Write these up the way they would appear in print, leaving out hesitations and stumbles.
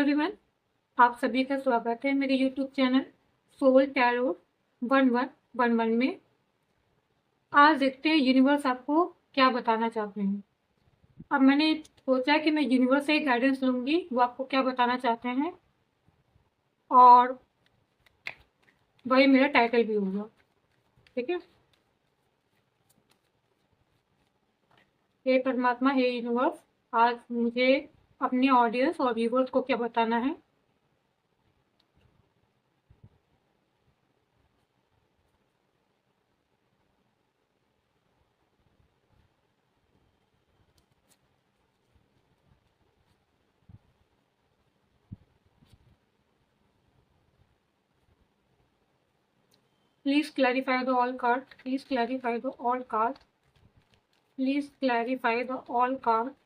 Everyone, आप सभी का स्वागत है मेरे यूट्यूब चैनल सोल टैरो 1111 में। आज देखते हैं यूनिवर्स आपको क्या बताना चाहते हैं। अब मैंने सोचा कि मैं यूनिवर्स से गाइडेंस लूँगी, वो आपको क्या बताना चाहते हैं, और वही मेरा टाइटल भी होगा। ठीक है। हे परमात्मा, हे यूनिवर्स, आज मुझे अपने ऑडियंस और व्यूवर्स को क्या बताना है। Please clarify the all cards. Please clarify the all cards. Please clarify the all cards.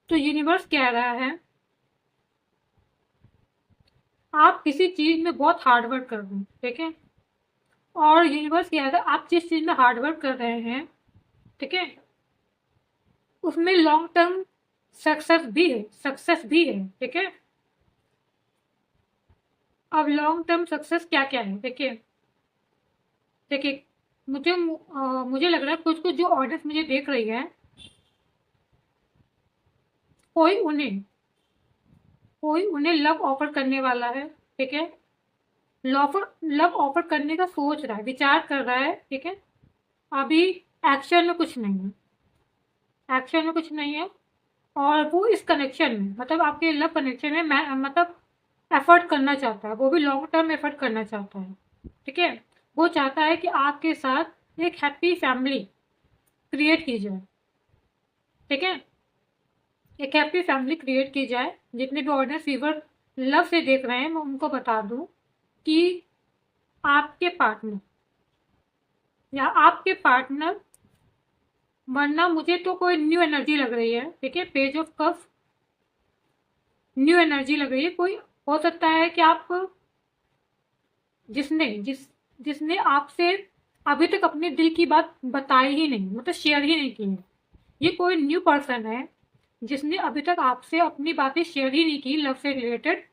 तो यूनिवर्स कह रहा है आप किसी चीज में बहुत हार्डवर्क कर रहे हैं। ठीक है। और यूनिवर्स कह रहा है आप जिस चीज में हार्डवर्क कर रहे हैं, ठीक है, उसमें लॉन्ग टर्म सक्सेस भी है। ठीक है। अब लॉन्ग टर्म सक्सेस क्या क्या है, देखिए देखिए, मुझे लग रहा है कुछ कुछ जो ऑडियंस मुझे देख रही है, कोई उन्हें लव ऑफर करने वाला है। ठीक है। लव ऑफर करने का सोच रहा है, विचार कर रहा है। ठीक है। अभी एक्शन में कुछ नहीं है, एक्शन में कुछ नहीं है। और वो इस कनेक्शन में, मतलब आपके लव कनेक्शन में, मैं मतलब एफर्ट करना चाहता है, वो भी लॉन्ग टर्म एफर्ट करना चाहता है। ठीक है। वो चाहता है कि आपके साथ एक हैप्पी फैमिली क्रिएट की जाए। ठीक है। एक हैप्पी फैमिली क्रिएट की जाए। जितने भी ऑडियंस व्यूवर लव से देख रहे हैं, मैं उनको बता दूं कि आपके पार्टनर या आपके पार्टनर, वरना मुझे तो कोई न्यू एनर्जी लग रही है। ठीक है। Page of cups, new energy लग रही है। कोई हो सकता है कि आप जिसने आपसे अभी तक अपने दिल की बात बताई ही नहीं, मतलब शेयर ही नहीं की है। ये कोई न्यू पर्सन है जिसने अभी तक आपसे अपनी बातें शेयर ही नहीं की लव से रिलेटेड।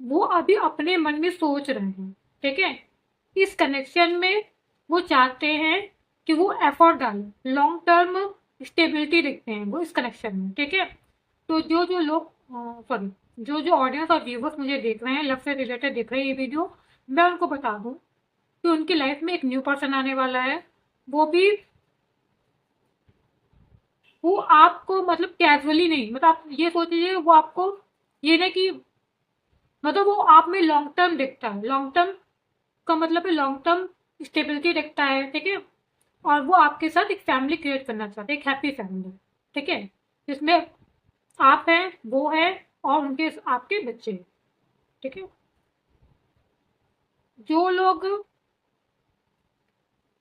वो अभी अपने मन में सोच रहे हैं। ठीक है। इस कनेक्शन में वो चाहते हैं कि वो एफर्ट डालें, लॉन्ग टर्म स्टेबिलिटी देखते हैं वो इस कनेक्शन में। ठीक है। तो जो लोग, सॉरी, जो ऑडियंस और व्यूवर्स मुझे देख रहे हैं, लव से रिलेटेड देख रहे हैं ये वीडियो, मैं उनको बता दूं कि उनकी लाइफ में एक न्यू पर्सन आने वाला है। वो भी, वो आपको मतलब कैजुअली नहीं, मतलब आप ये सोच लीजिए, वो आपको ये ना कि, मतलब वो आप में लॉन्ग टर्म दिखता है। लॉन्ग टर्म का मतलब है लॉन्ग टर्म स्टेबिलिटी दिखता है। ठीक है। और वो आपके साथ एक फैमिली क्रिएट करना चाहते हैं, एक हैप्पी फैमिली। ठीक है। जिसमें आप हैं, वो है, और उनके आपके बच्चे। ठीक है। जो लोग,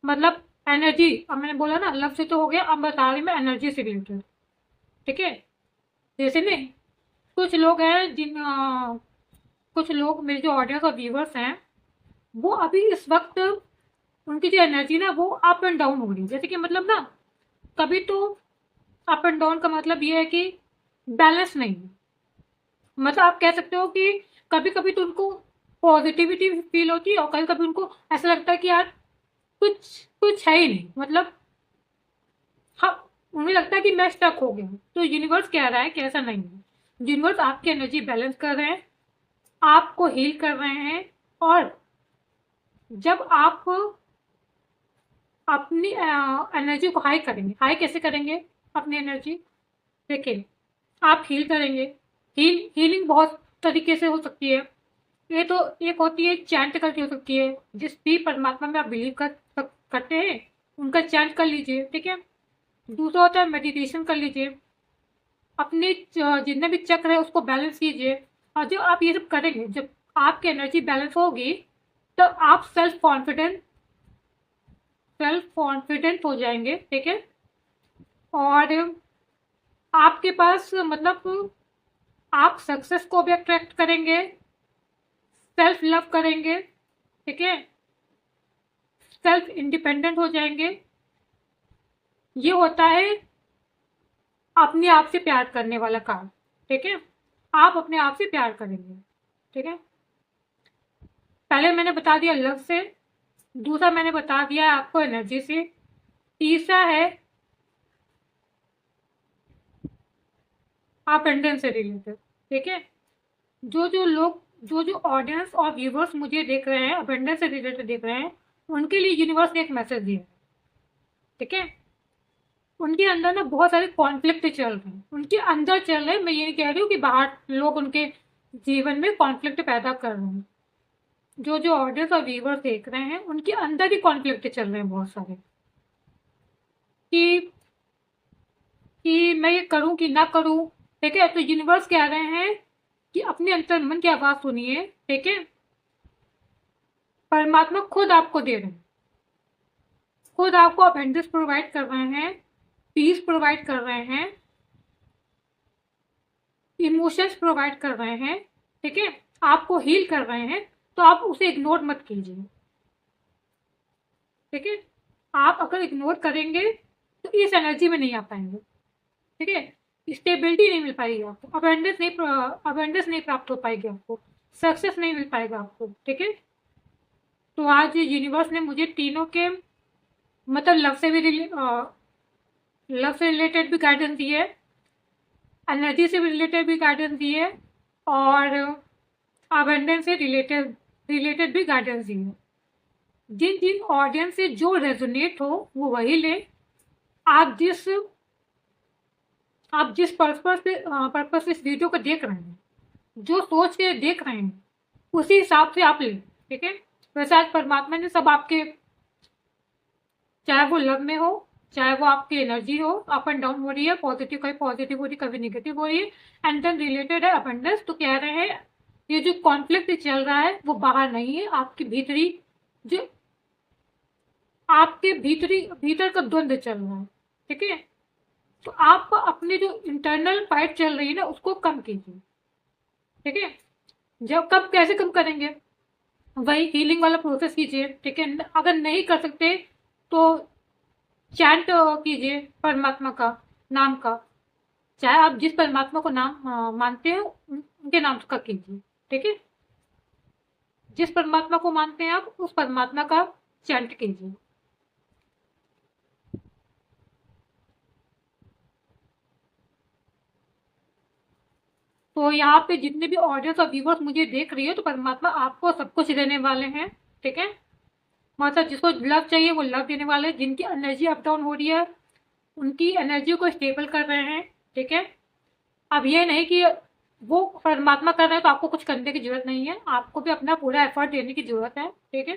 मतलब एनर्जी, अब मैंने बोला ना लव से तो हो गया, अब बता रही मैं एनर्जी से रिलेटेड। ठीक है। जैसे नहीं, कुछ लोग हैं कुछ लोग मेरे जो ऑडियंस और व्यूवर्स हैं, वो अभी इस वक्त उनकी जो एनर्जी ना वो अप एंड डाउन हो रही है। जैसे कि मतलब ना, कभी तो अप एंड डाउन का मतलब ये है कि बैलेंस नहीं है। मतलब आप कह सकते हो कि कभी कभी तो उनको पॉजिटिविटी फील होती है और कभी कभी उनको ऐसा लगता है कि यार कुछ कुछ है ही नहीं, मतलब हाँ, उन्हें लगता है कि मैं स्टक हो गया हूँ। तो यूनिवर्स कह रहा है कि ऐसा नहीं है। यूनिवर्स आपकी एनर्जी बैलेंस कर रहे हैं, आपको हील कर रहे हैं। और जब आप अपनी एनर्जी को हाई करेंगे, हाई कैसे करेंगे अपनी एनर्जी? देखिए, आप हील करेंगे। हीलिंग बहुत तरीके से हो सकती है। ये तो एक होती है चैंट करके हो सकती है, जिस भी परमात्मा में आप बिलीव करते हैं उनका चैंट कर लीजिए, ठीक है। दूसरा होता है मेडिटेशन कर लीजिए, अपने जितने भी चक्र है उसको बैलेंस कीजिए। और जब आप ये सब करेंगे, जब आपकी एनर्जी बैलेंस होगी, तो आप सेल्फ कॉन्फिडेंट हो जाएंगे, ठीक है। और आपके पास मतलब आप सक्सेस को भी अट्रैक्ट करेंगे, सेल्फ लव करेंगे, ठीक है, सेल्फ इंडिपेंडेंट हो जाएंगे। ये होता है अपने आप से प्यार करने वाला काम, ठीक है। आप अपने आप से प्यार करेंगे, ठीक है। पहले मैंने बता दिया लव से, दूसरा मैंने बता दिया आपको एनर्जी से, तीसरा है अबंडेंस से रिलेटेड, ठीक है। जो जो ऑडियंस और व्यूवर्स मुझे देख रहे हैं, अबंडेंस से रिलेटेड देख रहे हैं, उनके लिए यूनिवर्स ने एक मैसेज दिया है, ठीक है। उनके अंदर ना बहुत सारे कॉन्फ्लिक्ट चल रहे हैं, उनके अंदर चल रहे हैं। मैं ये नहीं कह रही हूँ कि बाहर लोग उनके जीवन में कॉन्फ्लिक्ट पैदा कर रहे हैं। जो जो ऑडियंस और व्यूवर्स देख रहे हैं, उनके अंदर ही कॉन्फ्लिक्ट चल रहे हैं बहुत सारे, कि कि मैं ये करूं कि ना करूं, ठीक है। तो यूनिवर्स कह रहे हैं कि अपने अंतर मन की आवाज सुनिए, ठीक है। परमात्मा खुद आपको दे रहे हैं, खुद आपको अबंडेंस प्रोवाइड कर रहे हैं, पीस प्रोवाइड कर रहे हैं, इमोशंस प्रोवाइड कर रहे हैं, ठीक है। आपको हील कर रहे हैं। तो आप उसे इग्नोर मत कीजिए, ठीक है। आप अगर इग्नोर करेंगे तो इस एनर्जी में नहीं आ पाएंगे, ठीक है। स्टेबिलिटी नहीं मिल पाएगी आपको, अबंडेंस नहीं प्राप्त हो पाएगी आपको, सक्सेस नहीं मिल पाएगा आपको, ठीक है। तो आज यूनिवर्स ने मुझे तीनों के मतलब लव से रिलेटेड भी गाइडेंस दी है, एनर्जी से रिलेटेड भी गाइडेंस दी है, और अबंडेंस से रिलेटेड रिलेटेड भी गाइडेंस दी है। जिन जिन ऑडियंस से जो रेजोनेट हो वो वही ले। आप जिस पर्पस से इस वीडियो को देख रहे हैं, जो सोच के देख रहे हैं, उसी हिसाब से आप लें, ठीक है। वैसे आज परमात्मा ने सब आपके, चाहे वो लव में हो, चाहे वो आपकी एनर्जी हो अप एंड डाउन हो रही है, पॉजिटिव कभी पॉजिटिव हो रही है, कभी नेगेटिव हो रही है, एंड देन रिलेटेड है अबंडेंस, तो कह रहे हैं ये जो कॉन्फ्लिक्ट चल रहा है वो बाहर नहीं है, आपकी भीतरी जो आपके भीतर का द्वंद्व चल रहा है, ठीक है। तो आप अपनी जो इंटरनल फाइट चल रही है ना उसको कम कीजिए, ठीक है। जब कब कैसे कम करेंगे? वही हीलिंग वाला प्रोसेस कीजिए, ठीक है। अगर नहीं कर सकते तो चैंट कीजिए परमात्मा का नाम का, चाहे आप जिस परमात्मा को नाम मानते हो उनके नाम का कीजिए, ठीक है। जिस परमात्मा को मानते हैं आप उस परमात्मा का चैंट कीजिए। तो यहाँ पे जितने भी ऑडियंस और व्यूवर्स मुझे देख रही है, तो परमात्मा आपको सब कुछ देने वाले हैं, ठीक है। मतलब जिसको लव चाहिए वो लव देने वाले हैं, जिनकी एनर्जी अप डाउन हो रही है उनकी एनर्जी को स्टेबल कर रहे हैं, ठीक है। अब ये नहीं कि वो परमात्मा कर रहे हैं तो आपको कुछ करने की जरूरत नहीं है, आपको भी अपना पूरा एफर्ट देने की जरूरत है, ठीक है।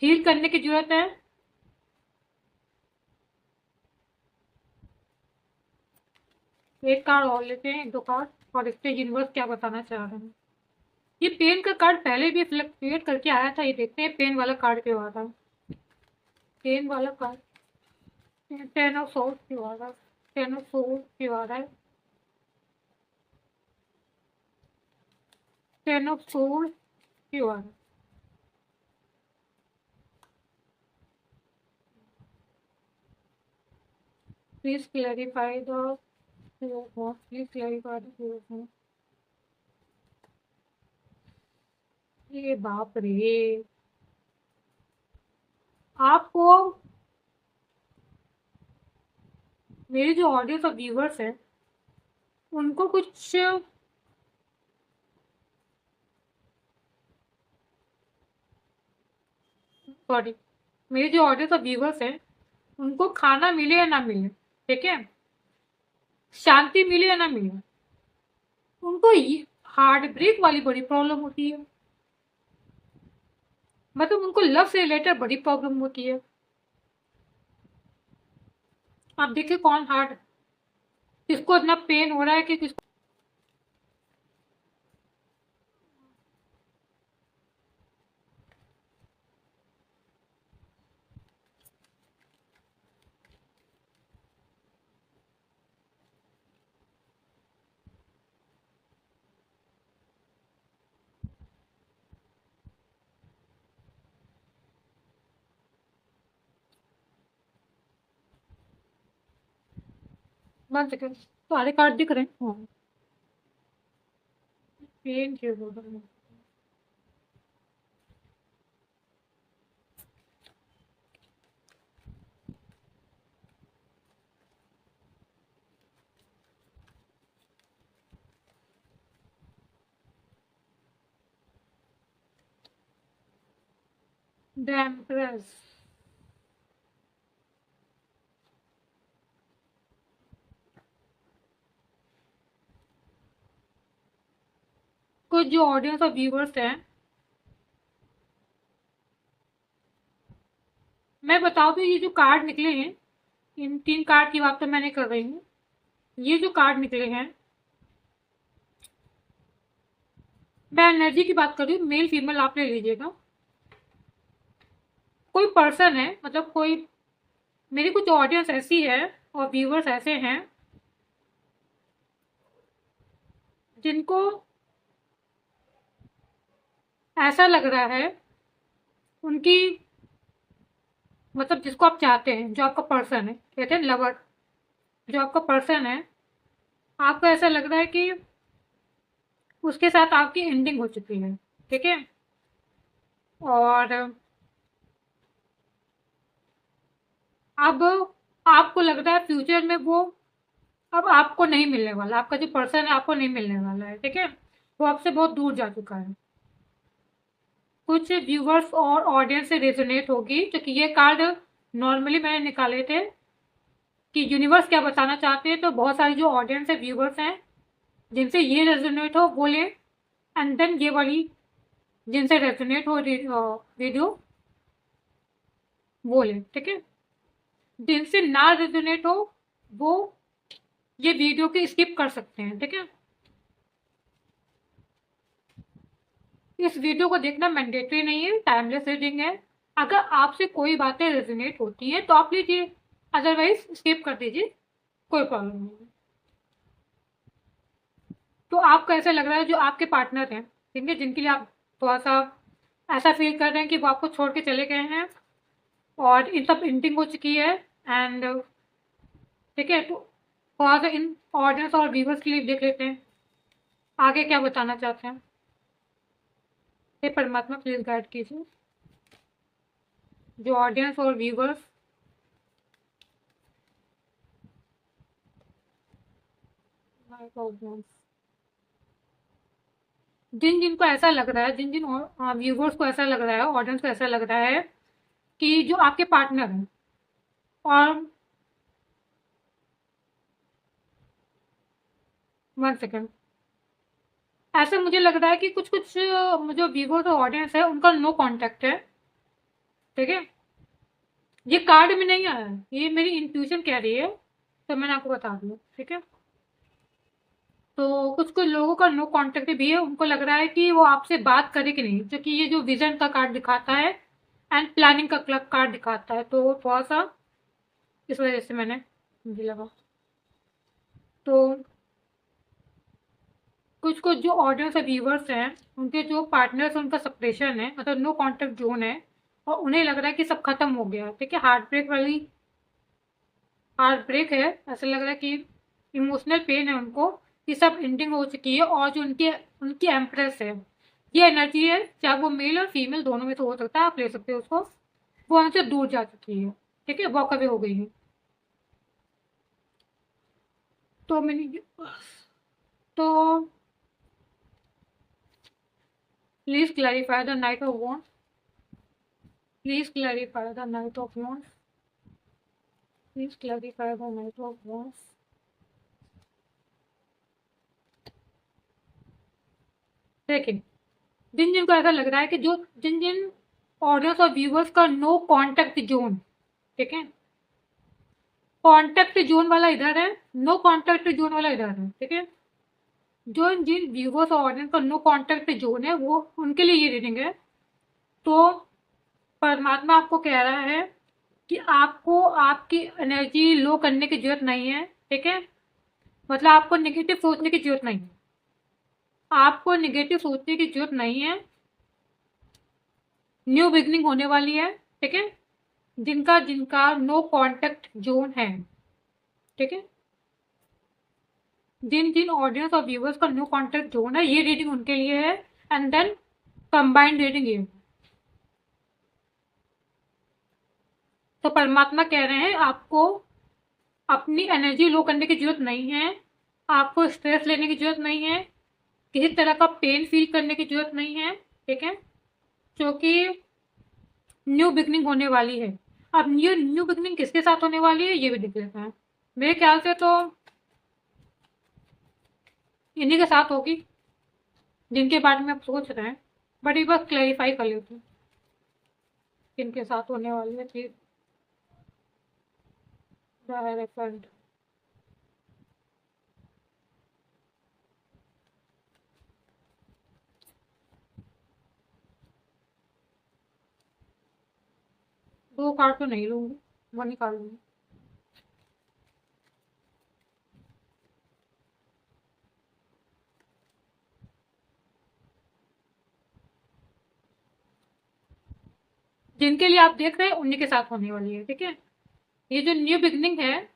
हील करने की जरूरत है। एक कार्ड और लेते हैं, एक दो कार्ड, और इससे यूनिवर्स क्या बताना चाह रहे हैं। ये पेन का कार्ड पहले भी फ्लक्चुएट करके आया था, ये देखते हैं पेन वाला कार्ड क्यों आ रहा है। पेन वाला कार्ड 10 ऑफ सोर्ड्स क्यों आ रहा है, 10 ऑफ सोर्ड्स क्यों आ रहा है। टेन ऑफ सोल क्यों आ रहा है? Please clarify the please clarify the. ये बाप रे, आपको मेरे जो ऑडियंस और व्यूवर्स हैं उनको कुछ, सॉरी, मेरे जो ऑडियंस और व्यूवर्स हैं उनको खाना मिले या ना मिले, ठीक है, शांति मिले या ना मिले, उनको हार्ट ब्रेक वाली बड़ी प्रॉब्लम होती है। मतलब उनको लव से रिलेटेड बड़ी प्रॉब्लम होती है। आप देखिए कौन हार्ट, किसको इतना पेन हो रहा है कि किसको। वन सेकेंड, सारे कार्ड दिख रहे हैं। हाँ, पेन क्यों हो रहा है? The empress. कुछ जो ऑडियंस और व्यूवर्स हैं, मैं बताऊं तो ये जो कार्ड निकले हैं, इन 3 कार्ड की बात तो मैं नहीं कर रही हूँ। ये जो कार्ड निकले हैं, मैं एनर्जी की बात कर रही हूँ, मेल फीमेल आप ले लीजिएगा। कोई पर्सन है, मतलब कोई, मेरी कुछ ऑडियंस ऐसी है और व्यूवर्स ऐसे हैं जिनको ऐसा लग रहा है, उनकी, मतलब जिसको आप चाहते हैं, जो आपका पर्सन है, कहते हैं लवर, जो आपका पर्सन है, आपको ऐसा लग रहा है कि उसके साथ आपकी एंडिंग हो चुकी है, ठीक है, और अब आपको लग रहा है फ्यूचर में वो अब आपको नहीं मिलने वाला, आपका जो पर्सन है आपको नहीं मिलने वाला है, ठीक है, वो आपसे बहुत दूर जा चुका है। कुछ व्यूवर्स और ऑडियंस से रेजोनेट होगी, क्योंकि ये कार्ड नॉर्मली मैंने निकाले थे कि यूनिवर्स क्या बताना चाहते हैं, तो बहुत सारी जो ऑडियंस है, व्यूवर्स हैं, जिनसे ये रेजोनेट हो वो ले, एंड देन ये वाली जिनसे रेजोनेट हो वीडियो वो ले, ठीक है, जिनसे ना रेजोनेट हो वो ये वीडियो की स्किप कर सकते हैं, ठीक है। इस वीडियो को देखना मैंडेटरी नहीं है, टाइमलेस रीडिंग है। अगर आपसे कोई बातें रेजोनेट होती हैं तो आप लीजिए, अदरवाइज स्किप कर दीजिए, कोई प्रॉब्लम नहीं है। तो आपको ऐसा लग रहा है जो आपके पार्टनर हैं, ठीक है, जिनके लिए आप थोड़ा सा ऐसा फील कर रहे हैं कि वो आपको छोड़ के चले गए हैं और इन सब एंडिंग हो चुकी है, एंड ठीक है, तो थोड़ा सा इन ऑडियंस और व्यूवर्स के लिए देख लेते हैं आगे क्या बताना चाहते हैं। हे परमात्मा प्लीज गाइड कीजिए जो ऑडियंस और व्यूवर्स, जिन जिनको ऐसा लग रहा है, जिन जिन व्यूवर्स को ऐसा लग रहा है, ऑडियंस को ऐसा लग रहा है कि जो आपके पार्टनर हैं, और 1 सेकेंड, ऐसा मुझे लग रहा है कि कुछ कुछ जो व्यूवर्स और ऑडियंस है उनका नो कांटेक्ट है, ठीक है, ये कार्ड में नहीं आया है, ये मेरी इंट्यूशन कह रही है, तो मैंने आपको बता दिया, ठीक है। तो कुछ कुछ लोगों का नो कांटेक्ट भी है, उनको लग रहा है कि वो आपसे बात करे कि नहीं, क्योंकि ये जो विजन का कार्ड दिखाता है एंड प्लानिंग का क्लब कार्ड दिखाता है, तो थोड़ा सा इस वजह से मैंने मुझे लगा। तो कुछ कुछ जो ऑडियंस और व्यूवर्स हैं, उनके जो पार्टनर्स, उनका सेपरेशन है, मतलब नो कॉन्टैक्ट जोन है, और उन्हें लग रहा है कि सब खत्म हो गया, ठीक है, हार्ट ब्रेक है, ऐसा लग रहा है कि इमोशनल पेन है उनको, कि सब एंडिंग हो चुकी है, और जो उनके उनकी एम्प्रेस है, ये एनर्जी है, चाहे वो मेल और फीमेल दोनों में से हो सकता है, आप ले सकते हो उसको, वो हमसे दूर जा चुकी है, ठीक है, वॉक अवे हो गई है। तो मैंने तो please clarify the night of wants, please clarify the night of wants, please clarify the night of wants. देखिए, जिन जिनको ऐसा लग रहा है कि जो जिन जिन ऑडियंस और व्यूवर्स का नो कॉन्टैक्ट जोन, ठीक है, कॉन्टैक्ट जोन वाला इधर है, नो कॉन्टैक्ट जोन वाला इधर है, ठीक है, जो जिन व्यूवर्स और ऑडियंस का नो कॉन्टैक्ट जोन है, वो उनके लिए ये रीडिंग है। तो परमात्मा आपको कह रहा है कि आपको आपकी एनर्जी लो करने की जरूरत नहीं है, ठीक है, मतलब आपको नेगेटिव सोचने की जरूरत नहीं है, आपको नेगेटिव सोचने की जरूरत नहीं है। न्यू बिगनिंग होने वाली है, ठीक है, जिनका जिनका नो कॉन्टैक्ट जोन है, ठीक है, जिन जिन ऑडियंस और व्यूवर्स का नो कॉन्टैक्ट जोन है, ये रीडिंग उनके लिए है। एंड देन कंबाइंड रीडिंग ये, तो परमात्मा कह रहे हैं आपको अपनी एनर्जी लो करने की जरूरत नहीं है, आपको स्ट्रेस लेने की जरूरत नहीं है, किसी तरह का पेन फील करने की जरूरत नहीं है, ठीक है, क्योंकि न्यू बिगनिंग होने वाली है। अब न्यू न्यू बिगनिंग किसके साथ होने वाली है, ये भी देख लेते हैं। मेरे ख्याल से तो इन्हीं के साथ होगी, जिनके बारे में आप सोच रहे हैं, बट एक बार क्लैरिफाई कर लेते हैं किनके साथ होने वाली है चीज। डायरेक्ट 2 कार्ड तो नहीं लूँगी, 1 ही कार्ड लूँगी। जिनके लिए आप देख रहे हैं उन्हीं के साथ होने वाली है, ठीक है। ये जो न्यू बिगनिंग है,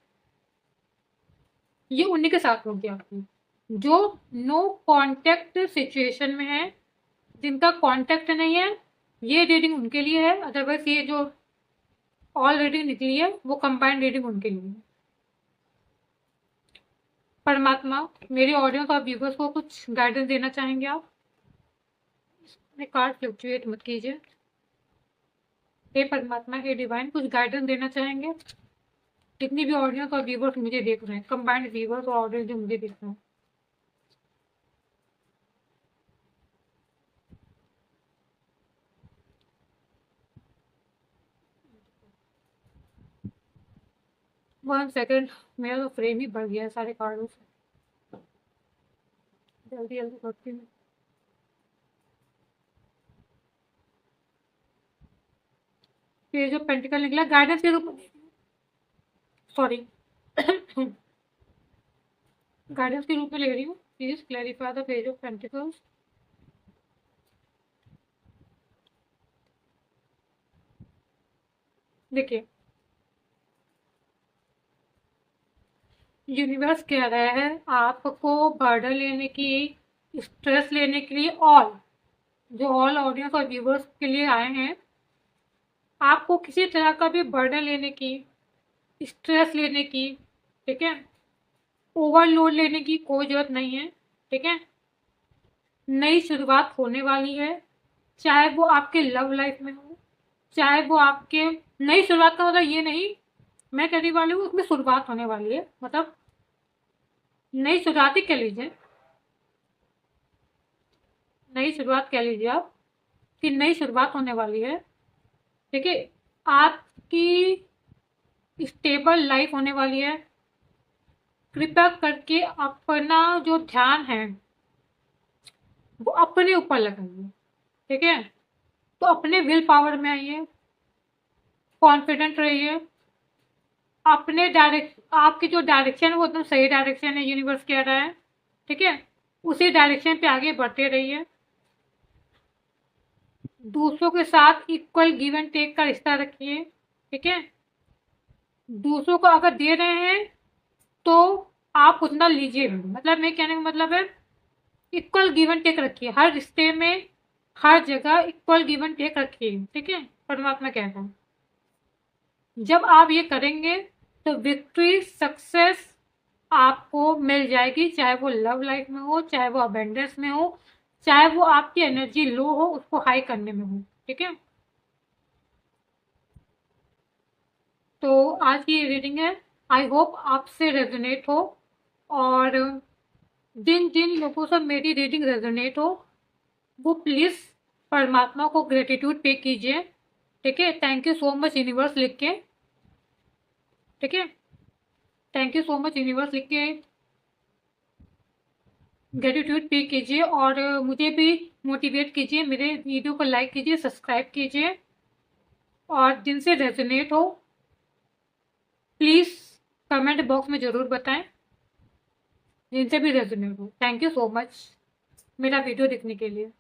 ये उन्हीं के साथ होगी आपकी, जो नो कॉन्टैक्ट सिचुएशन में है, जिनका कॉन्टैक्ट नहीं है, ये रीडिंग उनके लिए है। अदरवाइज ये जो ऑल रीडिंग निकली है, वो कंबाइंड रीडिंग उनके लिए है। परमात्मा मेरी ऑडियंस और व्यूवर्स को कुछ गाइडेंस देना चाहेंगे आप? कार्ड फ्लक्चुएट मत कीजिए। हे परमात्मा, हे डिवाइन, कुछ गाइडेंस देना चाहेंगे? जितनी भी ऑडियंस और व्यूवर्स मुझे देख रहे हैं, कंबाइंड व्यूवर्स और ऑडियंस जो मुझे देख रहे हैं, वन सेकेंड, मेरा तो फ्रेम ही भर गया है सारे कार्डों से। जल्दी जल्दी करती हूँ। पेज ऑफ पेंटिकल निकला, गाइडेंस के रूप, सॉरी गाइडेंस के रूप में ले रही हूँ। Please clarify the page of pentacles. देखिए, यूनिवर्स कह रहा है आपको बर्डन लेने की, स्ट्रेस लेने के लिए, ऑल ऑडियंस और व्यूवर्स के लिए आए हैं, आपको किसी तरह का भी बर्डन लेने की, स्ट्रेस लेने की, ठीक है, ओवरलोड लेने की कोई जरूरत नहीं है, ठीक है। नई शुरुआत होने वाली है, चाहे वो आपके लव लाइफ में हो, चाहे वो आपके, नई शुरुआत का मतलब ये नहीं मैं कहने वाली हूँ उसमें शुरुआत होने वाली है, मतलब नई शुरुआत ही कह लीजिए, नई शुरुआत कह लीजिए आप, कि नई शुरुआत होने वाली है, ठीक है। आपकी स्टेबल लाइफ होने वाली है। कृपया करके अपना जो ध्यान है वो अपने ऊपर लगाइए, ठीक है। तो अपने विल पावर में आइए, कॉन्फिडेंट रहिए, अपने आपकी जो डायरेक्शन है वो एकदम सही डायरेक्शन है, यूनिवर्स कह रहा है, ठीक है। उसी डायरेक्शन पे आगे बढ़ते रहिए। दूसरों के साथ इक्वल गिव एंड टेक का रिश्ता रखिए, ठीक है। दूसरों को अगर दे रहे हैं तो आप उतना लीजिए भी, मतलब मैं कहने का मतलब है इक्वल गिव एंड टेक रखिए हर रिश्ते में, हर जगह इक्वल गिव एंड टेक रखिए, ठीक है। परमात्मा कहता है जब आप ये करेंगे तो विक्ट्री सक्सेस आपको मिल जाएगी, चाहे वो लव लाइफ में हो, चाहे वो अबेंडेंस में हो, चाहे वो आपकी एनर्जी लो हो उसको हाई करने में हो, ठीक है। तो आज की ये रीडिंग है, आई होप आपसे रेजोनेट हो, और जिन जिन लोगों से मेरी रीडिंग रेजोनेट हो वो प्लीज़ परमात्मा को ग्रेटिट्यूड पे कीजिए, ठीक है। Thank you so much universe लिख के, ठीक है। Thank you so much universe लिख के ग्रेटिट्यूड पे कीजिए, और मुझे भी मोटिवेट कीजिए, मेरे वीडियो को लाइक कीजिए, सब्सक्राइब कीजिए, और जिनसे रेजोनेट हो प्लीज़ कमेंट बॉक्स में ज़रूर बताएं, जिनसे भी रेजोनेट हो। थैंक यू सो मच मेरा वीडियो देखने के लिए।